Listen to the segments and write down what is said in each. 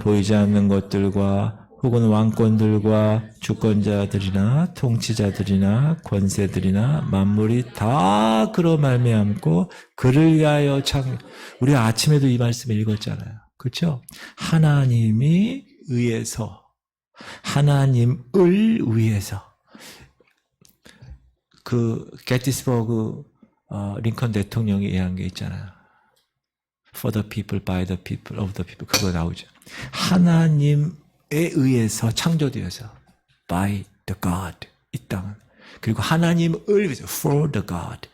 보이지 않는 것들과 혹은 왕권들과 주권자들이나 통치자들이나 권세들이나 만물이 다 그로 말미암고 그를 위하여 우리 아침에도 이 말씀을 읽었잖아요. 그렇죠? 하나님이 의해서 하나님을 위해서 그 게티스버그 링컨 대통령이 얘기한 게 있잖아요. For the people, by the people, of the people. 그거 나오죠. 하나님에 의해서 창조되어서 by the God 이 땅은 그리고 하나님을 위해서 for the God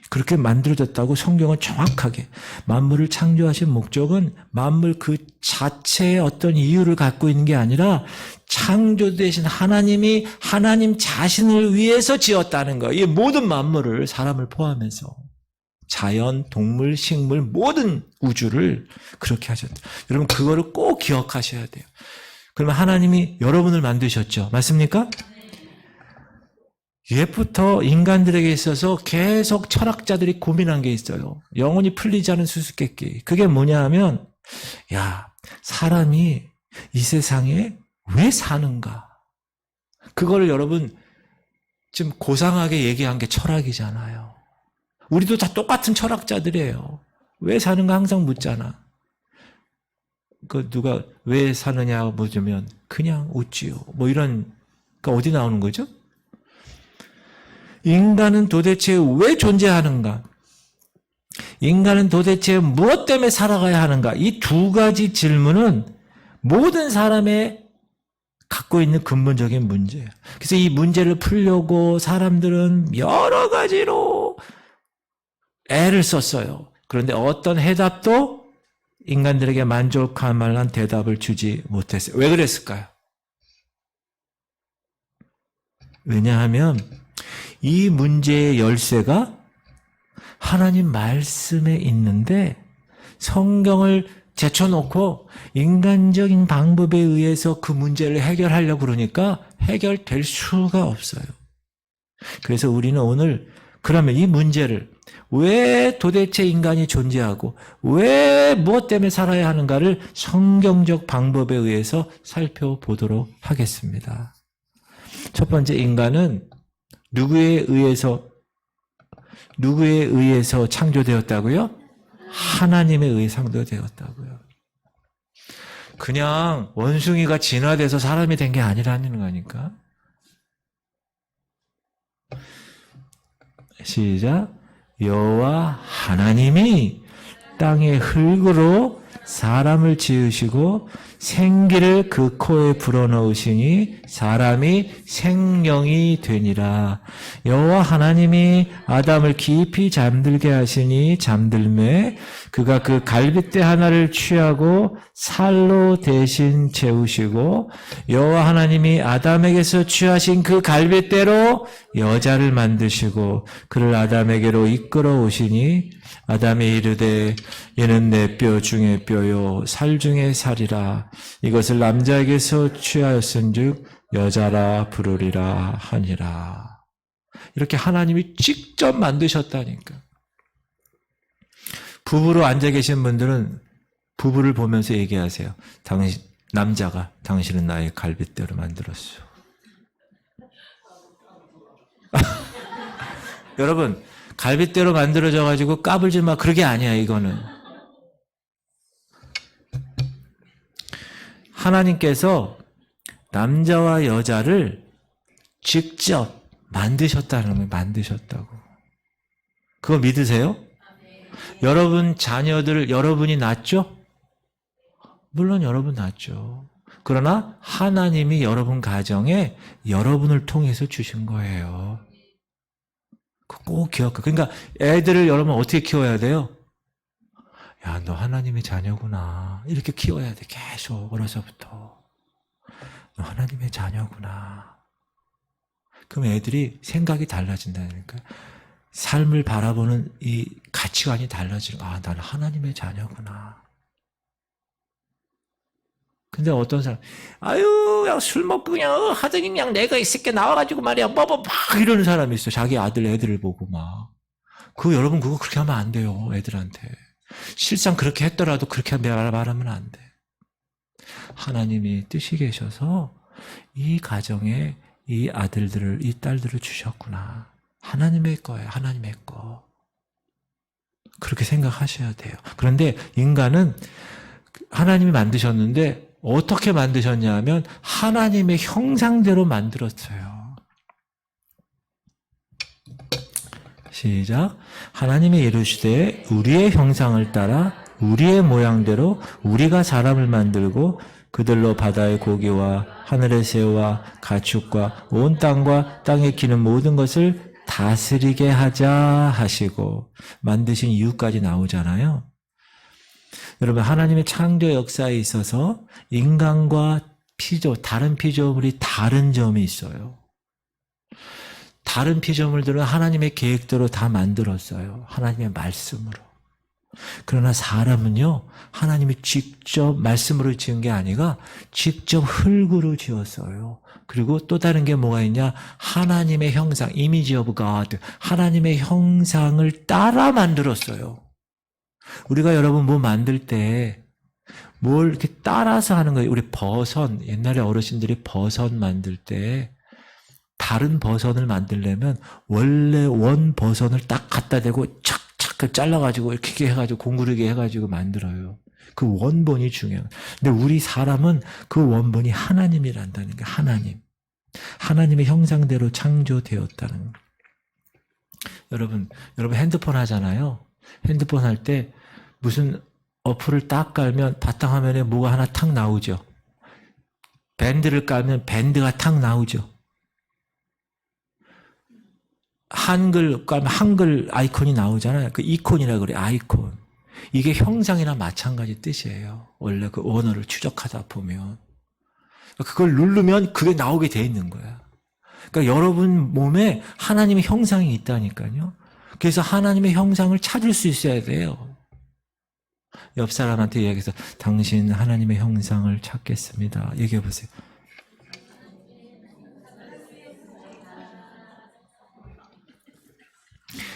그렇게 만들어졌다고 성경은 정확하게 만물을 창조하신 목적은 만물 그 자체의 어떤 이유를 갖고 있는 게 아니라 창조되신 하나님이 하나님 자신을 위해서 지었다는 거예요. 이 모든 만물을 사람을 포함해서 자연, 동물, 식물 모든 우주를 그렇게 하셨다. 여러분 그거를 꼭 기억하셔야 돼요. 그러면 하나님이 여러분을 만드셨죠. 맞습니까? 옛부터 인간들에게 있어서 계속 철학자들이 고민한 게 있어요. 영원히 풀리지 않은 수수께끼. 그게 뭐냐 하면 야, 사람이 이 세상에 왜 사는가? 그거를 여러분 좀 고상하게 얘기한 게 철학이잖아요. 우리도 다 똑같은 철학자들이에요. 왜 사는가 항상 묻잖아. 그 누가 왜 사느냐 묻으면 그냥 웃지요. 뭐 이런 그 어디 나오는 거죠? 인간은 도대체 왜 존재하는가? 인간은 도대체 무엇 때문에 살아가야 하는가? 이 두 가지 질문은 모든 사람의 갖고 있는 근본적인 문제예요. 그래서 이 문제를 풀려고 사람들은 여러 가지로 애를 썼어요. 그런데 어떤 해답도 인간들에게 만족할 만한 대답을 주지 못했어요. 왜 그랬을까요? 왜냐하면 이 문제의 열쇠가 하나님 말씀에 있는데 성경을 제쳐놓고 인간적인 방법에 의해서 그 문제를 해결하려고 그러니까 해결될 수가 없어요. 그래서 우리는 오늘 그러면 이 문제를 왜 도대체 인간이 존재하고 왜 무엇 때문에 살아야 하는가를 성경적 방법에 의해서 살펴보도록 하겠습니다. 첫 번째, 인간은 누구에 의해서 창조되었다고요? 하나님에 의해 창조되었다고요. 그냥 원숭이가 진화돼서 사람이 된 게 아니라는 거니까. 시작. 여호와 하나님이 땅의 흙으로 사람을 지으시고 생기를 그 코에 불어넣으시니 사람이 생명이 되니라. 여호와 하나님이 아담을 깊이 잠들게 하시니 잠들매 그가 그 갈빗대 하나를 취하고 살로 대신 재우시고 여호와 하나님이 아담에게서 취하신 그 갈빗대로 여자를 만드시고 그를 아담에게로 이끌어 오시니 아담이 이르되 얘는 내 뼈 중에 뼈요 살 중에 살이라. 이것을 남자에게서 취하였은즉 여자라 부르리라 하니라. 이렇게 하나님이 직접 만드셨다니까. 부부로 앉아 계신 분들은 부부를 보면서 얘기하세요. 남자가 당신은 나의 갈빗대로 만들었어. 여러분 갈빗대로 만들어져가지고 까불지 마. 그러게 아니야 이거는. 하나님께서 남자와 여자를 직접 만드셨다는 거예요. 만드셨다고. 그거 믿으세요? 여러분 자녀들 여러분이 낳았죠? 물론 여러분 낳았죠. 그러나 하나님이 여러분 가정에 여러분을 통해서 주신 거예요. 꼭 기억해. 그러니까 애들을 여러분 어떻게 키워야 돼요? 야, 너 하나님의 자녀구나. 이렇게 키워야 돼. 계속 어려서부터. 너 하나님의 자녀구나. 그럼 애들이 생각이 달라진다니까. 삶을 바라보는 이 가치관이 달라지는 거야. 아, 나는 하나님의 자녀구나. 근데 어떤 사람, 아유, 야, 술 먹고 그냥 하더니 그냥 내가 이 새끼 나와가지고 말이야, 막 이러는 사람이 있어. 자기 아들, 애들을 보고 막. 여러분, 그거 그렇게 하면 안 돼요, 애들한테. 실상 그렇게 했더라도 그렇게 말하면 안 돼. 하나님이 뜻이 계셔서 이 가정에 이 아들들을, 이 딸들을 주셨구나. 하나님의 거예요. 하나님의 거. 그렇게 생각하셔야 돼요. 그런데 인간은 하나님이 만드셨는데 어떻게 만드셨냐 하면 하나님의 형상대로 만들었어요. 시작. 하나님이 이르시되 우리의 형상을 따라 우리의 모양대로 우리가 사람을 만들고 그들로 바다의 고기와 하늘의 새와 가축과 온 땅과 땅에 기는 모든 것을 다스리게 하자 하시고 만드신 이유까지 나오잖아요. 여러분, 하나님의 창조 역사에 있어서 인간과 다른 피조물이 다른 점이 있어요. 다른 피조물들은 하나님의 계획대로 다 만들었어요. 하나님의 말씀으로. 그러나 사람은요, 하나님이 직접 말씀으로 지은 게 아니라 직접 흙으로 지었어요. 그리고 또 다른 게 뭐가 있냐? 하나님의 형상, image of God, 하나님의 형상을 따라 만들었어요. 우리가 여러분 뭐 만들 때 뭘 이렇게 따라서 하는 거예요. 우리 버선, 옛날에 어르신들이 버선 만들 때 다른 버선을 만들려면 원래 원 버선을 딱 갖다 대고 착착 잘라가지고 이렇게 해가지고 공구르게 해가지고 만들어요. 그 원본이 중요해요. 근데 우리 사람은 그 원본이 하나님이란다는 게 하나님. 하나님의 형상대로 창조되었다는 거예요. 여러분 핸드폰 하잖아요. 핸드폰 할 때 무슨 어플을 딱 깔면 바탕화면에 뭐가 하나 탁 나오죠. 밴드를 깔면 밴드가 탁 나오죠. 한글 깔면 한글 아이콘이 나오잖아요. 그 이콘이라 그래, 아이콘. 이게 형상이나 마찬가지 뜻이에요. 원래 그 언어를 추적하다 보면. 그걸 누르면 그게 나오게 돼 있는 거야. 그러니까 여러분 몸에 하나님의 형상이 있다니까요. 그래서 하나님의 형상을 찾을 수 있어야 돼요. 옆 사람한테 이야기해서 당신 하나님의 형상을 찾겠습니다. 얘기해 보세요.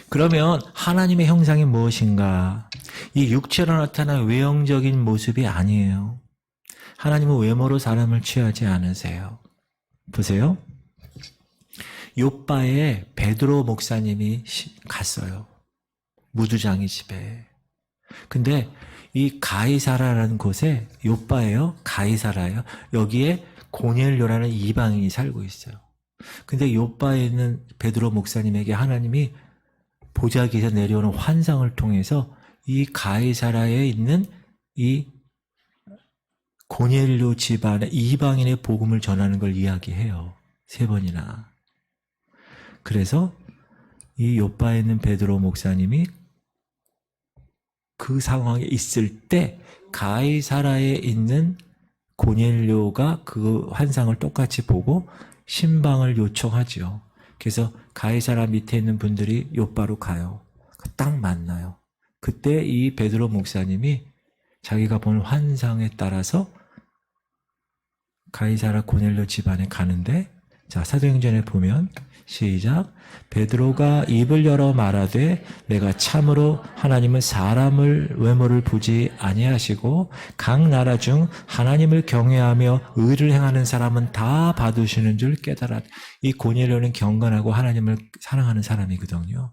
그러면 하나님의 형상이 무엇인가? 이 육체로 나타난 외형적인 모습이 아니에요. 하나님은 외모로 사람을 취하지 않으세요. 보세요. 요바에 베드로 목사님이 갔어요. 무두장이 집에. 근데 이 가이사라라는 곳에 요바예요. 가이사라예요. 여기에 고넬료라는 이방인이 살고 있어요. 근데 요바에 있는 베드로 목사님에게 하나님이 보자기에서 내려오는 환상을 통해서 이 가이사라에 있는 이 고넬료 집안의 이방인의 복음을 전하는 걸 이야기해요. 3번이나. 그래서 이 요바에 있는 베드로 목사님이 그 상황에 있을 때 가이사라에 있는 고넬료가 그 환상을 똑같이 보고 신방을 요청하죠. 그래서 가이사라 밑에 있는 분들이 요바로 가요. 딱 만나요. 그때 이 베드로 목사님이 자기가 본 환상에 따라서 가이사라 고넬료 집안에 가는데, 자, 사도행전에 보면 시작. 베드로가 입을 열어 말하되 내가 참으로 하나님은 사람을 외모를 보지 아니하시고 각 나라 중 하나님을 경외하며 의를 행하는 사람은 다 받으시는 줄 깨달았다. 이 고넬료는 경건하고 하나님을 사랑하는 사람이거든요.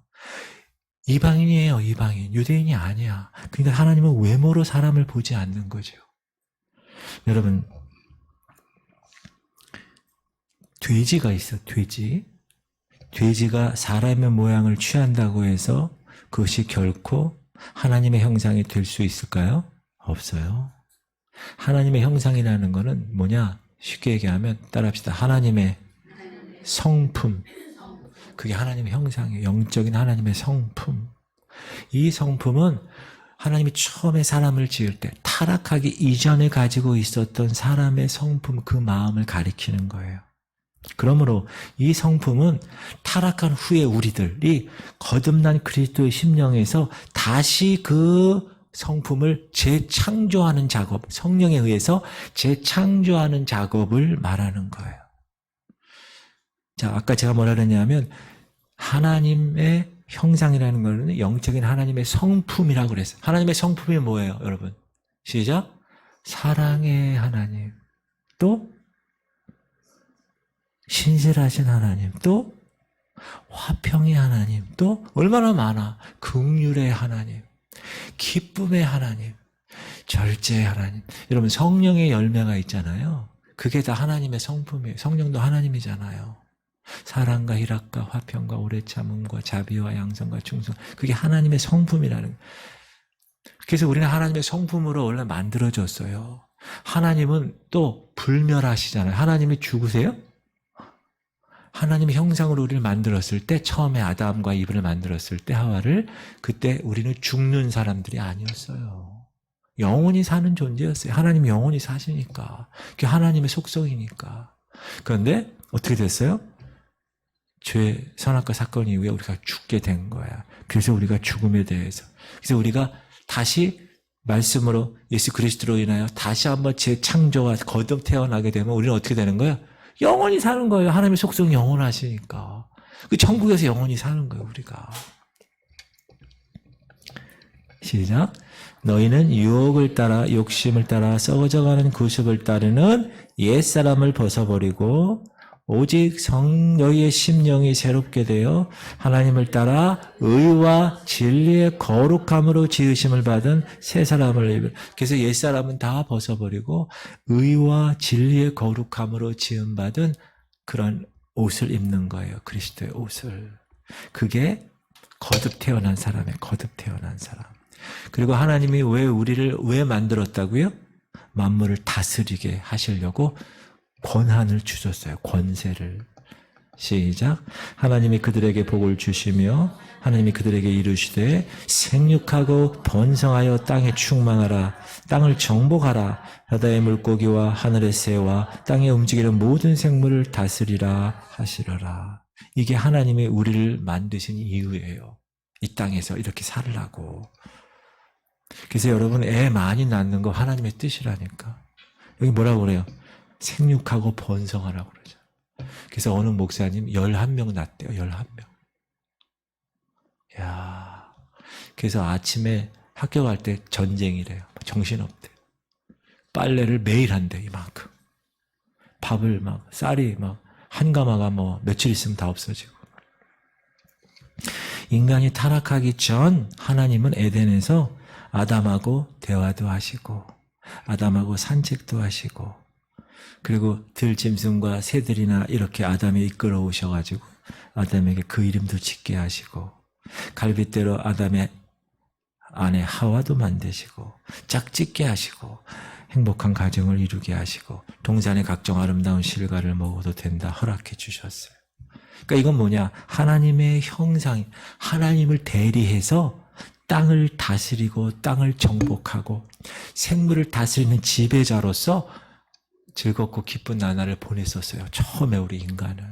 이방인이에요. 이방인. 유대인이 아니야. 그러니까 하나님은 외모로 사람을 보지 않는 거죠. 여러분, 돼지가 있어. 돼지가 사람의 모양을 취한다고 해서 그것이 결코 하나님의 형상이 될 수 있을까요? 없어요. 하나님의 형상이라는 것은 뭐냐? 쉽게 얘기하면 따라합시다. 하나님의 성품. 그게 하나님의 형상이에요. 영적인 하나님의 성품. 이 성품은 하나님이 처음에 사람을 지을 때 타락하기 이전에 가지고 있었던 사람의 성품, 그 마음을 가리키는 거예요. 그러므로 이 성품은 타락한 후에 우리들이 거듭난 그리스도의 심령에서 다시 그 성품을 재창조하는 작업, 성령에 의해서 재창조하는 작업을 말하는 거예요. 자, 아까 제가 뭐라 그랬냐면 하나님의 형상이라는 것은 영적인 하나님의 성품이라고 그랬어요. 하나님의 성품이 뭐예요, 여러분? 시작. 사랑의 하나님, 또 신실하신 하나님, 또 화평의 하나님, 또 얼마나 많아. 긍휼의 하나님, 기쁨의 하나님, 절제의 하나님. 여러분 성령의 열매가 있잖아요. 그게 다 하나님의 성품이에요. 성령도 하나님이잖아요. 사랑과 희락과 화평과 오래 참음과 자비와 양선과 충성, 그게 하나님의 성품이라는 거예요. 그래서 우리는 하나님의 성품으로 원래 만들어졌어요. 하나님은 또 불멸하시잖아요. 하나님이 죽으세요? 하나님의 형상으로 우리를 만들었을 때, 처음에 아담과 이브를 만들었을 때, 하와를, 그때 우리는 죽는 사람들이 아니었어요. 영원히 사는 존재였어요. 하나님이 영원히 사시니까. 그게 하나님의 속성이니까. 그런데 어떻게 됐어요? 죄, 선악과 사건 이후에 우리가 죽게 된 거야. 그래서 우리가 죽음에 대해서. 그래서 우리가 다시 말씀으로 예수 그리스도로 인하여 다시 한번 재창조와 거듭 태어나게 되면 우리는 어떻게 되는 거야? 영원히 사는 거예요. 하나님의 속성이 영원하시니까. 그 천국에서 영원히 사는 거예요, 우리가. 시작. 너희는 유혹을 따라 욕심을 따라 썩어져가는 구습을 따르는 옛사람을 벗어버리고 오직 너희의 심령이 새롭게 되어 하나님을 따라 의와 진리의 거룩함으로 지으심을 받은 새 사람을 입으라. 그래서 옛사람은 다 벗어버리고 의와 진리의 거룩함으로 지음받은 그런 옷을 입는 거예요. 그리스도의 옷을. 그게 거듭 태어난 사람이에요. 거듭 태어난 사람. 그리고 하나님이 우리를 왜 만들었다고요? 만물을 다스리게 하시려고 권한을 주셨어요. 권세를. 시작. 하나님이 그들에게 복을 주시며 하나님이 그들에게 이르시되 생육하고 번성하여 땅에 충만하라. 땅을 정복하라. 바다의 물고기와 하늘의 새와 땅에 움직이는 모든 생물을 다스리라 하시려라. 이게 하나님이 우리를 만드신 이유예요. 이 땅에서 이렇게 살라고. 그래서 여러분 애 많이 낳는 거 하나님의 뜻이라니까. 여기 뭐라고 그래요? 생육하고 번성하라고 그러죠. 그래서 어느 목사님 11명 낳대요. 11명. 야, 그래서 아침에 학교 갈 때 전쟁이래요. 정신없대. 빨래를 매일 한대, 이만큼. 밥을 쌀이 한 가마가 며칠 있으면 다 없어지고. 인간이 타락하기 전 하나님은 에덴에서 아담하고 대화도 하시고 아담하고 산책도 하시고 그리고 들짐승과 새들이나 이렇게 아담이 이끌어 오셔가지고 아담에게 그 이름도 짓게 하시고 갈빗대로 아담의 아내 하와도 만드시고 짝짓게 하시고 행복한 가정을 이루게 하시고 동산의 각종 아름다운 실과를 먹어도 된다 허락해 주셨어요. 그러니까 이건 뭐냐? 하나님의 형상, 하나님을 대리해서 땅을 다스리고 땅을 정복하고 생물을 다스리는 지배자로서 즐겁고 기쁜 나날을 보냈었어요. 처음에 우리 인간은.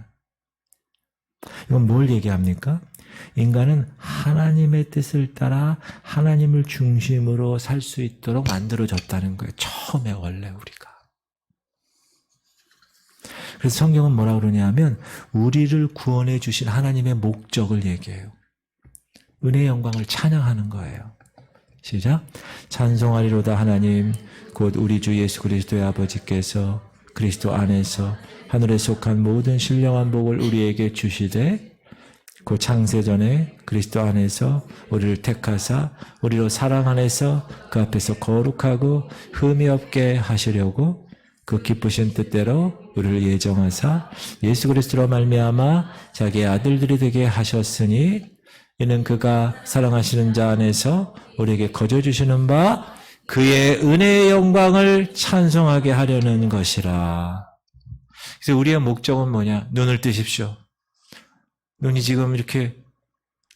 이건 뭘 얘기합니까? 인간은 하나님의 뜻을 따라 하나님을 중심으로 살 수 있도록 만들어졌다는 거예요. 처음에 원래 우리가. 그래서 성경은 뭐라고 그러냐면 우리를 구원해 주신 하나님의 목적을 얘기해요. 은혜의 영광을 찬양하는 거예요. 시작. 찬송하리로다 하나님 곧 우리 주 예수 그리스도의 아버지께서 그리스도 안에서 하늘에 속한 모든 신령한 복을 우리에게 주시되 그 창세전에 그리스도 안에서 우리를 택하사 우리로 사랑 안에서 그 앞에서 거룩하고 흠이 없게 하시려고 그 기쁘신 뜻대로 우리를 예정하사 예수 그리스도로 말미암아 자기의 아들들이 되게 하셨으니 이는 그가 사랑하시는 자 안에서 우리에게 거저 주시는 바 그의 은혜의 영광을 찬송하게 하려는 것이라. 그래서 우리의 목적은 뭐냐? 눈을 뜨십시오. 눈이 지금 이렇게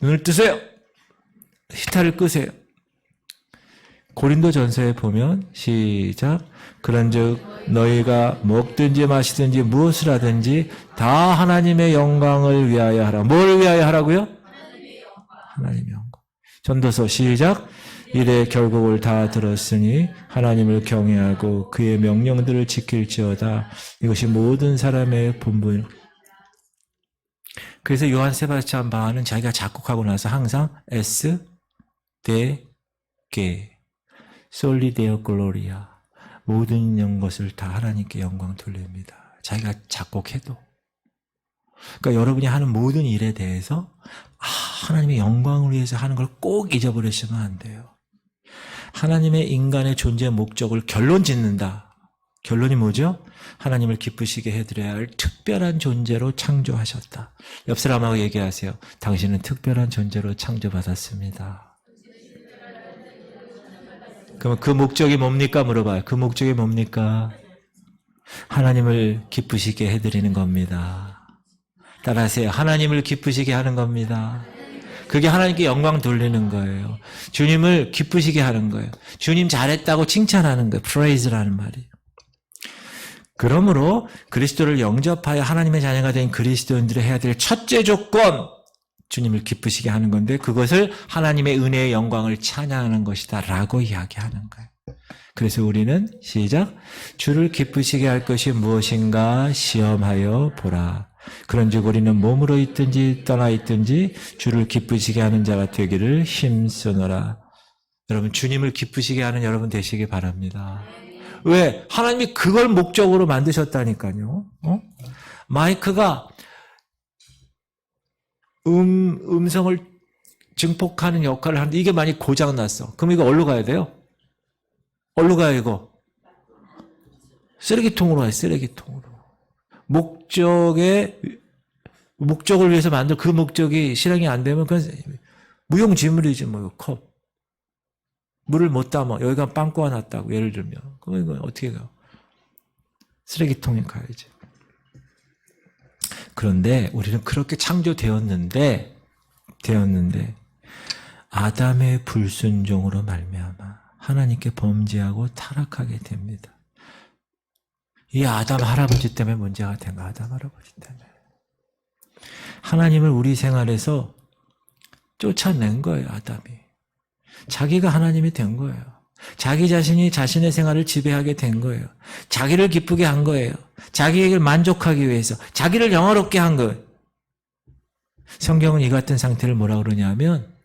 눈을 뜨세요. 히타를 끄세요. 고린도전서에 보면 시작. 그런즉 너희가 먹든지 마시든지 무엇을 하든지 다 하나님의 영광을 위하여 하라. 뭘 위하여 하라고요? 하나님의 영광. 전도서 시작. 이래 결국을 다 들었으니 하나님을 경외하고 그의 명령들을 지킬지어다. 이것이 모든 사람의 본분. 그래서 요한 세바스찬 바하는 자기가 작곡하고 나서 항상 S, 데, 게, 솔리 데오 글로리아. 모든 것을 다 하나님께 영광 돌립니다. 자기가 작곡해도. 그러니까 여러분이 하는 모든 일에 대해서 하나님의 영광을 위해서 하는 걸 꼭 잊어버리시면 안 돼요. 하나님의 인간의 존재 목적을 결론 짓는다. 결론이 뭐죠? 하나님을 기쁘시게 해드려야 할 특별한 존재로 창조하셨다. 옆 사람하고 얘기하세요. 당신은 특별한 존재로 창조받았습니다. 그럼 그 목적이 뭡니까? 물어봐요. 그 목적이 뭡니까? 하나님을 기쁘시게 해드리는 겁니다. 따라하세요. 하나님을 기쁘시게 하는 겁니다. 그게 하나님께 영광 돌리는 거예요. 주님을 기쁘시게 하는 거예요. 주님 잘했다고 칭찬하는 거예요. praise라는 말이. 그러므로 그리스도를 영접하여 하나님의 자녀가 된 그리스도인들이 해야 될 첫째 조건, 주님을 기쁘시게 하는 건데 그것을 하나님의 은혜의 영광을 찬양하는 것이다 라고 이야기하는 거예요. 그래서 우리는 시작, 주를 기쁘시게 할 것이 무엇인가 시험하여 보라. 그런즉 우리는 몸으로 있든지 떠나 있든지 주를 기쁘시게 하는 자가 되기를 힘쓰노라. 여러분, 주님을 기쁘시게 하는 여러분 되시기 바랍니다. 왜? 하나님이 그걸 목적으로 만드셨다니까요. 마이크가 음성을 증폭하는 역할을 하는데 이게 만약 고장 났어. 그럼 이거 어디로 가야 돼요? 어디로 가요, 이거? 쓰레기통으로 가요, 쓰레기통으로. 목적을 위해서 만든 그 목적이 실행이 안 되면 그건 무용지물이지, 뭐, 컵. 물을 못 담아. 여기가 빵꾸가 났다고, 예를 들면. 그럼 이건 어떻게 가요? 쓰레기통에 가야지. 그런데 우리는 그렇게 창조되었는데, 아담의 불순종으로 말미암아 하나님께 범죄하고 타락하게 됩니다. 이 아담 할아버지 때문에 문제가 된 거야. 아담 할아버지 때문에. 하나님을 우리 생활에서 쫓아낸 거예요. 아담이. 자기가 하나님이 된 거예요. 자기 자신이 자신의 생활을 지배하게 된 거예요. 자기를 기쁘게 한 거예요. 자기에게 만족하기 위해서. 자기를 영화롭게 한 거예요. 성경은 이 같은 상태를 뭐라고 그러냐면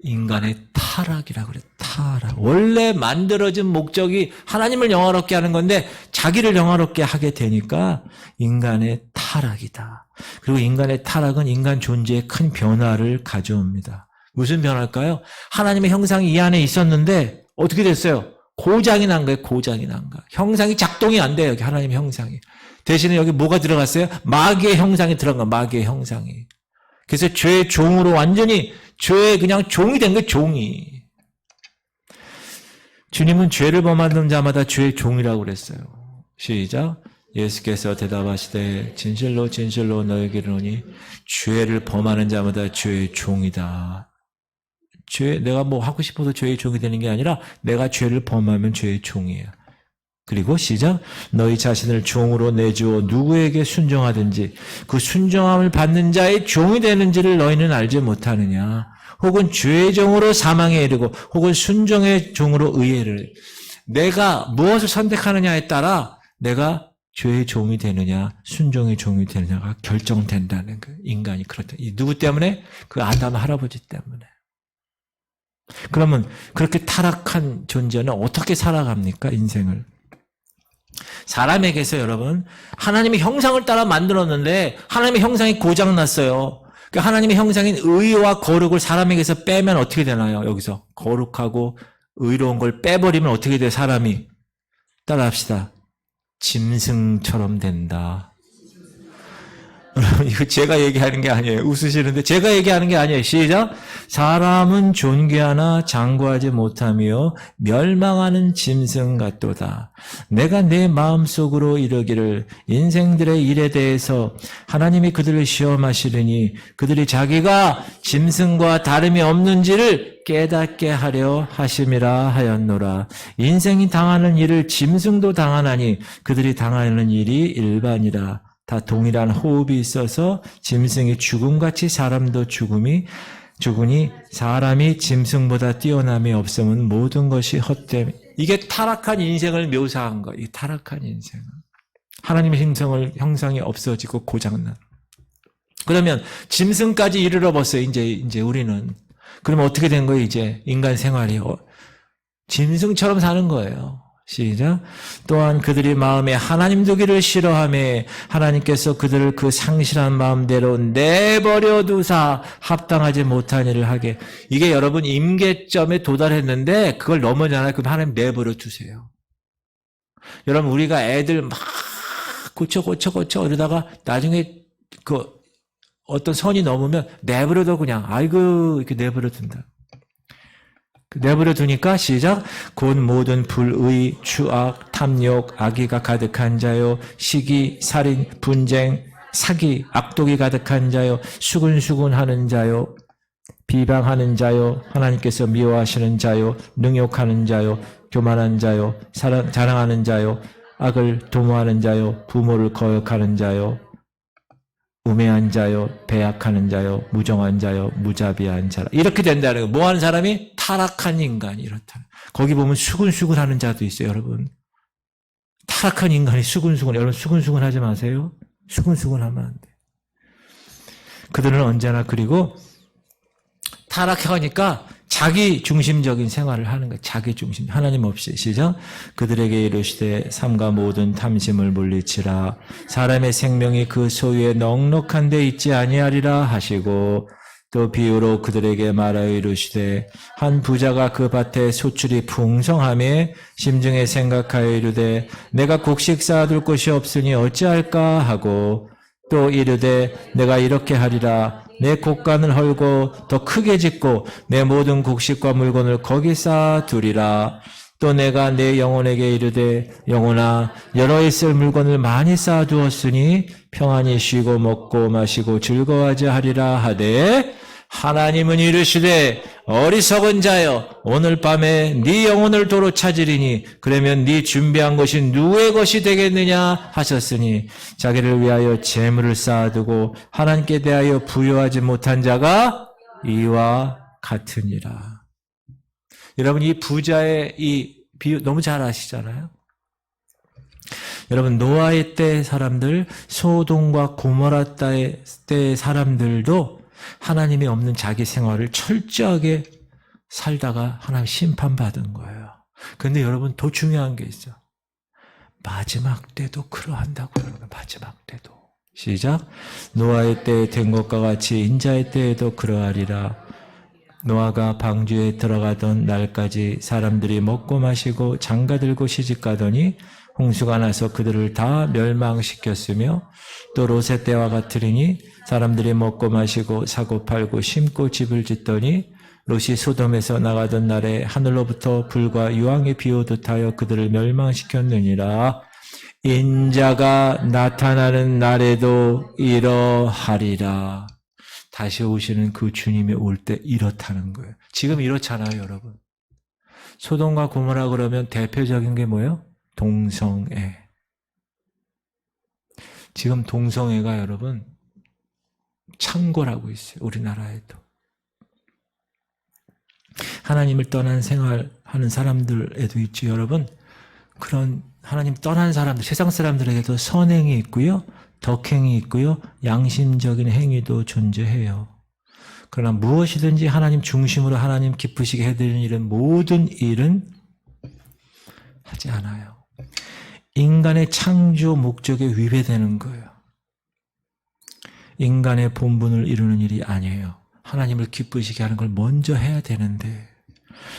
인간의 타락이라고 그래요. 타락. 원래 만들어진 목적이 하나님을 영화롭게 하는 건데 자기를 영화롭게 하게 되니까 인간의 타락이다. 그리고 인간의 타락은 인간 존재에 큰 변화를 가져옵니다. 무슨 변화일까요? 하나님의 형상이 이 안에 있었는데 어떻게 됐어요? 고장이 난 거예요. 고장이 난 거. 형상이 작동이 안 돼요. 여기 하나님의 형상이. 대신에 여기 뭐가 들어갔어요? 마귀의 형상이 들어간 거예요. 마귀의 형상이. 그래서 죄의 종으로 완전히 죄의 그냥 종이 된 거예요. 종이. 주님은 죄를 범하는 자마다 죄의 종이라고 그랬어요. 시작. 예수께서 대답하시되 진실로 진실로 너에게 이르노니 죄를 범하는 자마다 죄의 종이다. 내가 뭐 하고 싶어서 죄의 종이 되는 게 아니라 내가 죄를 범하면 죄의 종이에요. 그리고 시작. 너희 자신을 종으로 내주어 누구에게 순종하든지 그 순종함을 받는 자의 종이 되는지를 너희는 알지 못하느냐. 혹은 죄의 종으로 사망에 이르고 혹은 순종의 종으로 의에를. 내가 무엇을 선택하느냐에 따라 내가 죄의 종이 되느냐 순종의 종이 되느냐가 결정된다는 거예요. 인간이 그렇다. 누구 때문에? 그 아담 할아버지 때문에. 그러면 그렇게 타락한 존재는 어떻게 살아갑니까? 인생을. 사람에게서 여러분 하나님의 형상을 따라 만들었는데 하나님의 형상이 고장났어요. 그러니까 하나님의 형상인 의와 거룩을 사람에게서 빼면 어떻게 되나요? 여기서 거룩하고 의로운 걸 빼버리면 어떻게 돼요? 사람이. 따라합시다. 짐승처럼 된다. 여러분 이거 제가 얘기하는 게 아니에요. 웃으시는데 제가 얘기하는 게 아니에요. 시작. 사람은 존귀하나 장구하지 못하며 멸망하는 짐승 같도다. 내가 내 마음속으로 이르기를 인생들의 일에 대해서 하나님이 그들을 시험하시리니 그들이 자기가 짐승과 다름이 없는지를 깨닫게 하려 하심이라 하였노라. 인생이 당하는 일을 짐승도 당하나니 그들이 당하는 일이 일반이라. 다 동일한 호흡이 있어서 짐승이 죽음같이 사람도 죽으니 사람이 짐승보다 뛰어남이 없으면 모든 것이 헛됨. 이게 타락한 인생을 묘사한 거예요. 이 타락한 인생은. 하나님의 형상이 없어지고 고장난. 그러면 짐승까지 이르러 봤어요. 이제 우리는. 그러면 어떻게 된 거예요? 이제 인간 생활이 짐승처럼 사는 거예요. 시작. 또한 그들이 마음에 하나님 두기를 싫어하며 하나님께서 그들을 그 상실한 마음대로 내버려 두사 합당하지 못한 일을 하게. 이게 여러분 임계점에 도달했는데 그걸 넘어잖아요. 그럼 하나님 내버려 두세요. 여러분 우리가 애들 막 고쳐 이러다가 나중에 그 어떤 선이 넘으면 내버려둬 그냥 아이고 이렇게 내버려 둔다. 내버려 두니까 시작. 곧 모든 불의, 추악, 탐욕, 악의가 가득한 자요, 시기, 살인, 분쟁, 사기, 악독이 가득한 자요, 수근수근하는 자요, 비방하는 자요, 하나님께서 미워하시는 자요, 능욕하는 자요, 교만한 자요, 자랑하는 자요, 악을 도모하는 자요, 부모를 거역하는 자요, 우매한 자요, 배약하는 자요, 무정한 자요, 무자비한 자라. 이렇게 된다는 거예요. 뭐 하는 사람이? 타락한 인간이 이렇다. 거기 보면 수근수근하는 자도 있어요, 여러분. 타락한 인간이 수근수근. 여러분 수근수근 하지 마세요. 수근수근하면 안 돼. 그들은 언제나 그리고 타락하니까 자기 중심적인 생활을 하는 거예요. 자기 중심. 하나님 없이. 시작. 그들에게 이르시되 삼가 모든 탐심을 물리치라. 사람의 생명이 그 소유에 넉넉한 데 있지 아니하리라 하시고 또 비유로 그들에게 말하여 이르시되 한 부자가 그 밭에 소출이 풍성하며 심중에 생각하여 이르되 내가 곡식 쌓아둘 곳이 없으니 어찌할까 하고 또 이르되 내가 이렇게 하리라. 내 곡간을 헐고 더 크게 짓고 내 모든 곡식과 물건을 거기 쌓아두리라. 또 내가 내 영혼에게 이르되 영혼아 여러 있을 물건을 많이 쌓아두었으니 평안히 쉬고 먹고 마시고 즐거워하자 하리라 하되 하나님은 이르시되 어리석은 자여 오늘 밤에 네 영혼을 도로 찾으리니 그러면 네 준비한 것이 누구의 것이 되겠느냐 하셨으니 자기를 위하여 재물을 쌓아두고 하나님께 대하여 부여하지 못한 자가 이와 같으니라. 여러분 이 부자의 이 비유 너무 잘 아시잖아요. 여러분 노아의 때 사람들, 소돔과 고모라 때의 사람들도 하나님이 없는 자기 생활을 철저하게 살다가 하나님 심판받은 거예요. 그런데 여러분 더 중요한 게 있어. 마지막 때도 그러한다고 여러분. 마지막 때도. 시작. 노아의 때에 된 것과 같이 인자의 때에도 그러하리라. 노아가 방주에 들어가던 날까지 사람들이 먹고 마시고 장가들고 시집가더니 홍수가 나서 그들을 다 멸망시켰으며 또 롯의 때와 같으리니 사람들이 먹고 마시고 사고 팔고 심고 집을 짓더니 롯이 소돔에서 나가던 날에 하늘로부터 불과 유황이 비오듯 하여 그들을 멸망시켰느니라. 인자가 나타나는 날에도 이러하리라. 다시 오시는 그 주님이 올 때 이렇다는 거예요. 지금 이렇잖아요, 여러분. 소돔과 고모라 그러면 대표적인 게 뭐예요? 동성애. 지금 동성애가 여러분 창궐하고 있어요. 우리나라에도. 하나님을 떠난 생활하는 사람들에도 있죠. 여러분 그런 하나님 떠난 사람들, 세상 사람들에게도 선행이 있고요. 덕행이 있고요. 양심적인 행위도 존재해요. 그러나 무엇이든지 하나님 중심으로 하나님 기쁘시게 해드리는 일은 모든 일은 하지 않아요. 인간의 창조 목적에 위배되는 거예요. 인간의 본분을 이루는 일이 아니에요. 하나님을 기쁘시게 하는 걸 먼저 해야 되는데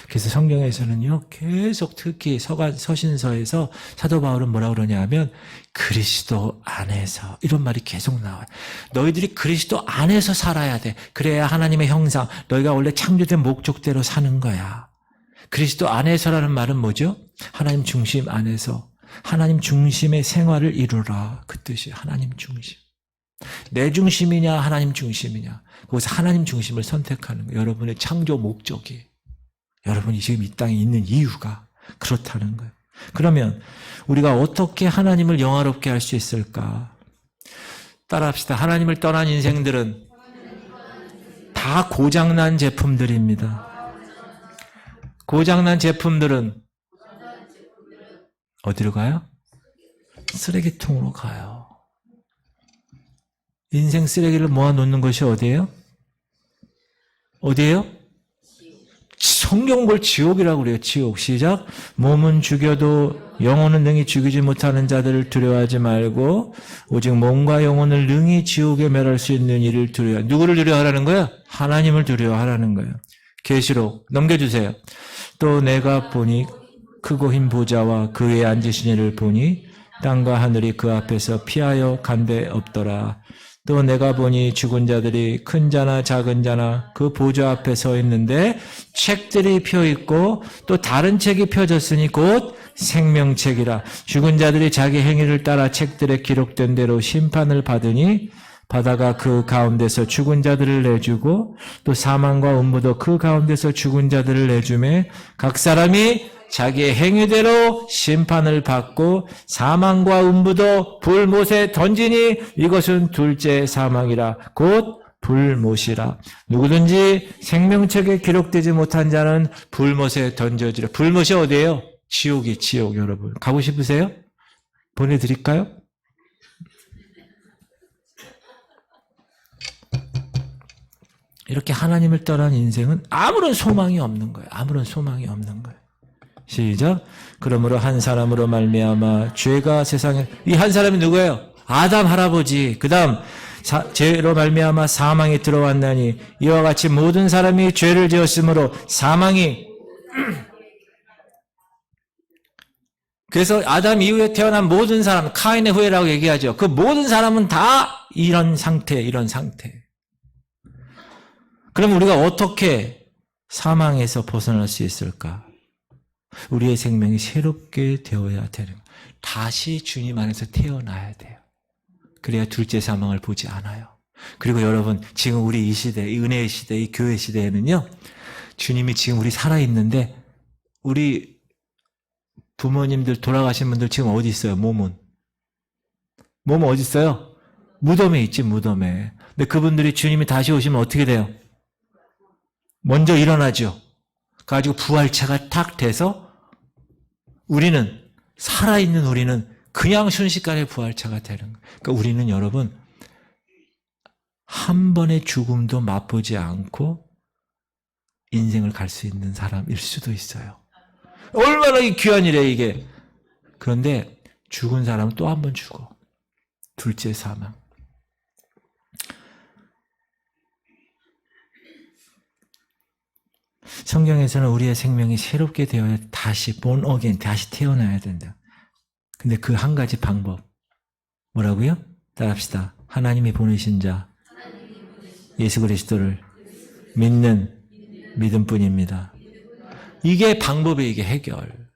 그래서 성경에서는요 계속 특히 서신서에서 사도 바울은 뭐라고 그러냐 하면 그리스도 안에서 이런 말이 계속 나와요. 너희들이 그리스도 안에서 살아야 돼. 그래야 하나님의 형상 너희가 원래 창조된 목적대로 사는 거야. 그리스도 안에서라는 말은 뭐죠? 하나님 중심 안에서 하나님 중심의 생활을 이루라. 그 뜻이 하나님 중심. 내 중심이냐 하나님 중심이냐. 거기서 하나님 중심을 선택하는 거예요. 여러분의 창조 목적이. 여러분이 지금 이 땅에 있는 이유가 그렇다는 거예요. 그러면 우리가 어떻게 하나님을 영화롭게 할 수 있을까? 따라합시다. 하나님을 떠난 인생들은 다 고장난 제품들입니다. 고장난 제품들은 어디로 가요? 쓰레기통으로 가요. 인생 쓰레기를 모아놓는 것이 어디예요? 어디예요? 성경 볼 지옥이라고 그래요. 지옥. 시작. 몸은 죽여도 영혼은 능히 죽이지 못하는 자들을 두려워하지 말고 오직 몸과 영혼을 능히 지옥에 멸할 수 있는 이를 두려워. 누구를 두려워하라는 거야? 하나님을 두려워하라는 거예요. 계시록 넘겨주세요. 또 내가 보니 크고 흰 보좌와 그 위에 앉으신 이를 보니 땅과 하늘이 그 앞에서 피하여 간데 없더라. 또 내가 보니 죽은 자들이 큰 자나 작은 자나 그 보좌 앞에 서 있는데 책들이 펴 있고 또 다른 책이 펴졌으니 곧 생명책이라. 죽은 자들이 자기 행위를 따라 책들에 기록된 대로 심판을 받으니 바다가 그 가운데서 죽은 자들을 내주고 또 사망과 음부도 그 가운데서 죽은 자들을 내주매 각 사람이 자기의 행위대로 심판을 받고 사망과 음부도 불못에 던지니 이것은 둘째 사망이라 곧 불못이라. 누구든지 생명책에 기록되지 못한 자는 불못에 던져지라. 불못이 어디예요? 지옥이 지옥. 여러분 가고 싶으세요? 보내드릴까요? 이렇게 하나님을 떠난 인생은 아무런 소망이 없는 거예요. 아무런 소망이 없는 거예요. 시작. 그러므로 한 사람으로 말미암아 죄가 세상에, 이 한 사람이 누구예요? 아담 할아버지. 그 다음 죄로 말미암아 사망이 들어왔나니 이와 같이 모든 사람이 죄를 지었으므로 사망이 그래서 아담 이후에 태어난 모든 사람, 카인의 후예라고 얘기하죠. 그 모든 사람은 다 이런 상태. 그럼 우리가 어떻게 사망에서 벗어날 수 있을까? 우리의 생명이 새롭게 되어야 되는 거예요. 다시 주님 안에서 태어나야 돼요. 그래야 둘째 사망을 보지 않아요. 그리고 여러분, 지금 우리 이 시대, 이 은혜의 시대, 이 교회 시대에는요, 주님이 지금 우리 살아있는데, 우리 부모님들 돌아가신 분들 지금 어디 있어요? 몸은 어디 있어요? 무덤에 있지, 무덤에. 근데 그분들이 주님이 다시 오시면 어떻게 돼요? 먼저 일어나죠. 가지고 부활체가 탁 돼서 우리는, 살아있는 우리는 그냥 순식간에 부활체가 되는 거예요. 그러니까 우리는 여러분, 한 번의 죽음도 맛보지 않고 인생을 갈 수 있는 사람일 수도 있어요. 얼마나 귀한 일이에요, 이게. 그런데 죽은 사람은 또 한 번 죽어. 둘째 사망. 성경에서는 우리의 생명이 새롭게 되어야 다시 born again, 다시 태어나야 된다. 근데 그 한 가지 방법. 뭐라고요? 따라합시다. 하나님이 보내신 자, 예수 그리스도를 믿는 믿음뿐입니다. 이게 방법이에요, 이게 해결.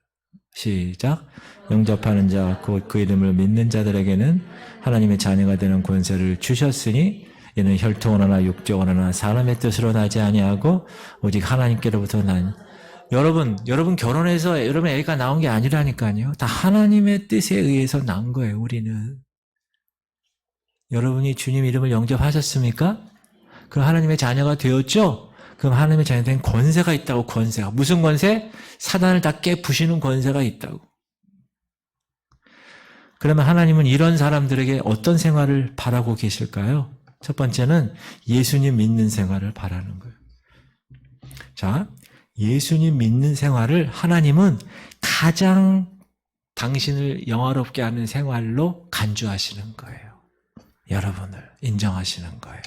시작. 영접하는 자, 곧 그 이름을 믿는 자들에게는 하나님의 자녀가 되는 권세를 주셨으니 이는 혈통을 하나 육적을 하나 사람의 뜻으로 나지 아니하고 오직 하나님께로부터 난. 여러분 결혼해서 여러분 애가 나온 게 아니라니까요. 다 하나님의 뜻에 의해서 난 거예요, 우리는. 여러분이 주님 이름을 영접하셨습니까? 그럼 하나님의 자녀가 되었죠? 그럼 하나님의 자녀 된 권세가 있다고, 권세가. 무슨 권세? 사단을 다 깨부시는 권세가 있다고. 그러면 하나님은 이런 사람들에게 어떤 생활을 바라고 계실까요? 첫 번째는 예수님 믿는 생활을 바라는 거예요. 자, 예수님 믿는 생활을 하나님은 가장 당신을 영화롭게 하는 생활로 간주하시는 거예요. 여러분을 인정하시는 거예요.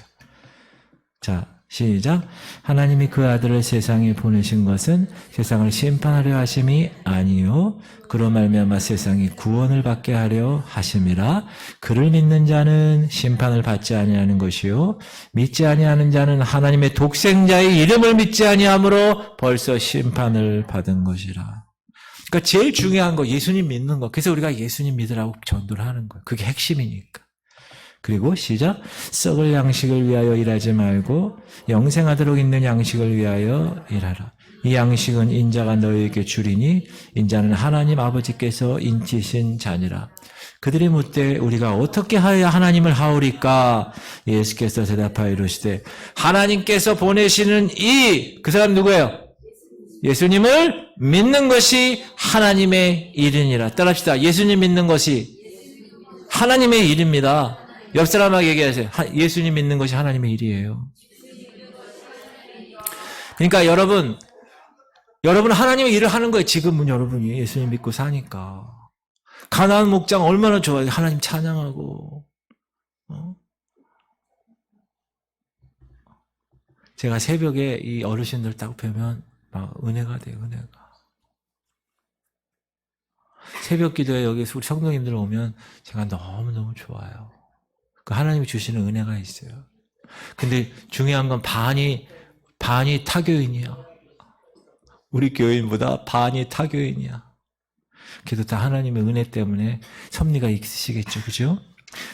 자, 시작. 하나님이 그 아들을 세상에 보내신 것은 세상을 심판하려 하심이 아니요 그로 말미암아 세상이 구원을 받게 하려 하심이라. 그를 믿는 자는 심판을 받지 아니하는 것이요 믿지 아니하는 자는 하나님의 독생자의 이름을 믿지 아니하므로 벌써 심판을 받은 것이라. 그러니까 제일 중요한 거 예수님 믿는 거. 그래서 우리가 예수님 믿으라고 전도를 하는 거예요. 그게 핵심이니까. 그리고 시작. 썩을 양식을 위하여 일하지 말고 영생하도록 있는 양식을 위하여 일하라. 이 양식은 인자가 너희에게 주리니 인자는 하나님 아버지께서 인치신 자니라. 그들이 묻되 우리가 어떻게 하여야 하나님을 하오리까? 예수께서 대답하여 이르시되 하나님께서 보내시는 그 사람 누구예요? 예수님을 믿는 것이 하나님의 일이니라. 따라합시다. 예수님 믿는 것이 하나님의 일입니다. 옆 사람에게 얘기하세요. 예수님 믿는 것이 하나님의 일이에요. 그러니까 여러분, 여러분 하나님의 일을 하는 거예요. 지금은 여러분이 예수님 믿고 사니까. 가나안 목장 얼마나 좋아요. 하나님 찬양하고. 제가 새벽에 이 어르신들 딱 뵈면 막 은혜가 돼요. 은혜가. 새벽 기도에 여기 우리 성도님들 오면 제가 너무너무 좋아요. 그 하나님이 주시는 은혜가 있어요. 근데 중요한 건 반이 타교인이야. 우리 교인보다 반이 타교인이야. 그래도 다 하나님의 은혜 때문에 섭리가 있으시겠죠. 그죠?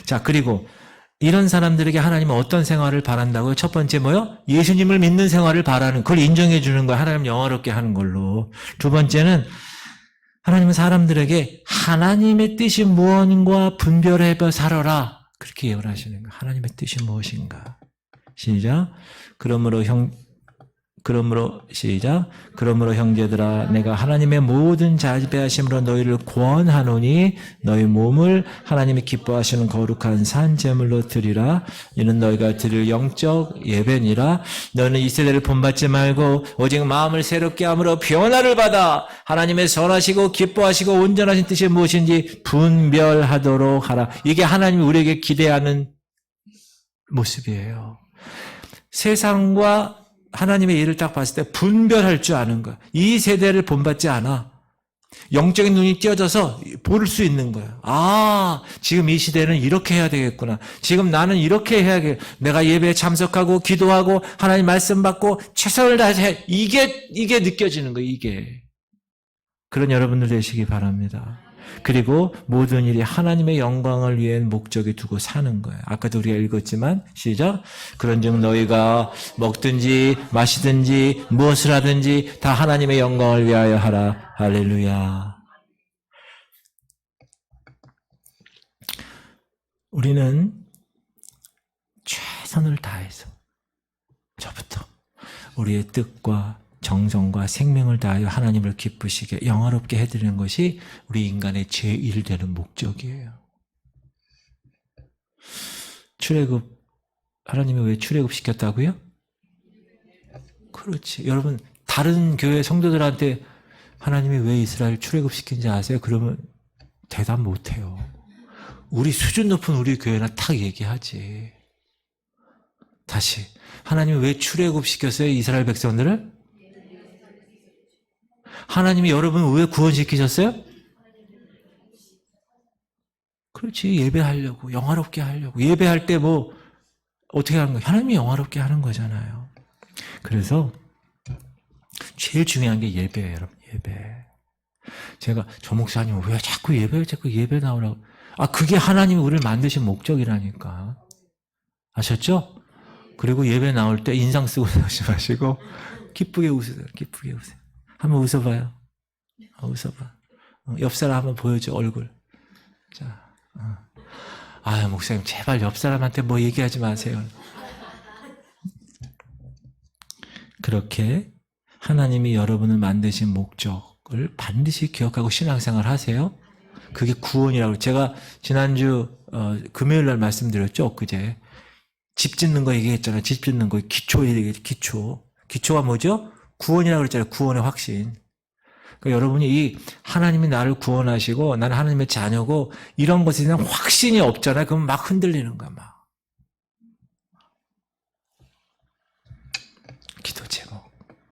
자, 그리고 이런 사람들에게 하나님은 어떤 생활을 바란다고요? 첫 번째 뭐요? 예수님을 믿는 생활을 바라는, 그걸 인정해 주는 거예요. 하나님 영화롭게 하는 걸로. 두 번째는 하나님은 사람들에게 하나님의 뜻이 무엇인가 분별해서 살아라. 그렇게 예언을 하시는 거예요. 하나님의 뜻이 무엇인가. 시작. 그러므로 형제들아 내가 하나님의 모든 자비하심으로 너희를 권하노니 너희 몸을 하나님이 기뻐하시는 거룩한 산 제물로 드리라. 이는 너희가 드릴 영적 예배니라. 너는 이 세대를 본받지 말고 오직 마음을 새롭게 함으로 변화를 받아 하나님의 선하시고 기뻐하시고 온전하신 뜻이 무엇인지 분별하도록 하라. 이게 하나님이 우리에게 기대하는 모습이에요. 세상과 하나님의 일을 딱 봤을 때 분별할 줄 아는 거야. 이 세대를 본받지 않아. 영적인 눈이 띄어져서 볼 수 있는 거야. 아, 지금 이 시대는 이렇게 해야 되겠구나. 지금 나는 이렇게 해야겠구나. 내가 예배에 참석하고 기도하고 하나님 말씀 받고 최선을 다해서 해. 이게 느껴지는 거야. 이게. 그런 여러분들 되시기 바랍니다. 그리고 모든 일이 하나님의 영광을 위한 목적에 두고 사는 거예요. 아까도 우리가 읽었지만 시작. 그런즉 너희가 먹든지 마시든지 무엇을 하든지 다 하나님의 영광을 위하여 하라. 할렐루야. 우리는 최선을 다해서 저부터 우리의 뜻과 정성과 생명을 다하여 하나님을 기쁘시게 영화롭게 해드리는 것이 우리 인간의 제1되는 목적이에요. 출애굽, 하나님이 왜 출애굽 시켰다고요? 그렇지. 여러분 다른 교회 성도들한테 하나님이 왜 이스라엘 출애굽 시킨지 아세요? 그러면 대답 못해요. 우리 수준 높은 우리 교회는 딱 얘기하지. 다시 하나님이 왜 출애굽 시켰어요? 이스라엘 백성들을? 하나님이 여러분을 왜 구원시키셨어요? 그렇지. 예배하려고, 영화롭게 하려고. 예배할 때 뭐 어떻게 하는 거예요? 하나님이 영화롭게 하는 거잖아요. 그래서 제일 중요한 게 예배예요, 여러분. 예배. 제가 저 목사님 왜 자꾸 예배 나오라고. 아, 그게 하나님이 우리를 만드신 목적이라니까. 아셨죠? 그리고 예배 나올 때 인상 쓰고 나오지 마시고 기쁘게 웃으세요. 기쁘게 웃으세요. 한번 웃어봐요. 웃어봐. 옆 사람 한번 보여줘, 얼굴. 자, 아유, 목사님, 제발 옆 사람한테 뭐 얘기하지 마세요. 그렇게 하나님이 여러분을 만드신 목적을 반드시 기억하고 신앙생활 하세요. 그게 구원이라고. 제가 지난주 금요일 날 말씀드렸죠, 엊그제. 집 짓는 거 얘기했잖아요. 집 짓는 거 기초 얘기했죠. 기초가 뭐죠? 구원이라고 그랬잖아요. 구원의 확신. 그러니까 여러분이 이 하나님이 나를 구원하시고 나는 하나님의 자녀고 이런 것에 대한 확신이 없잖아요. 그럼 막 흔들리는 거야. 막.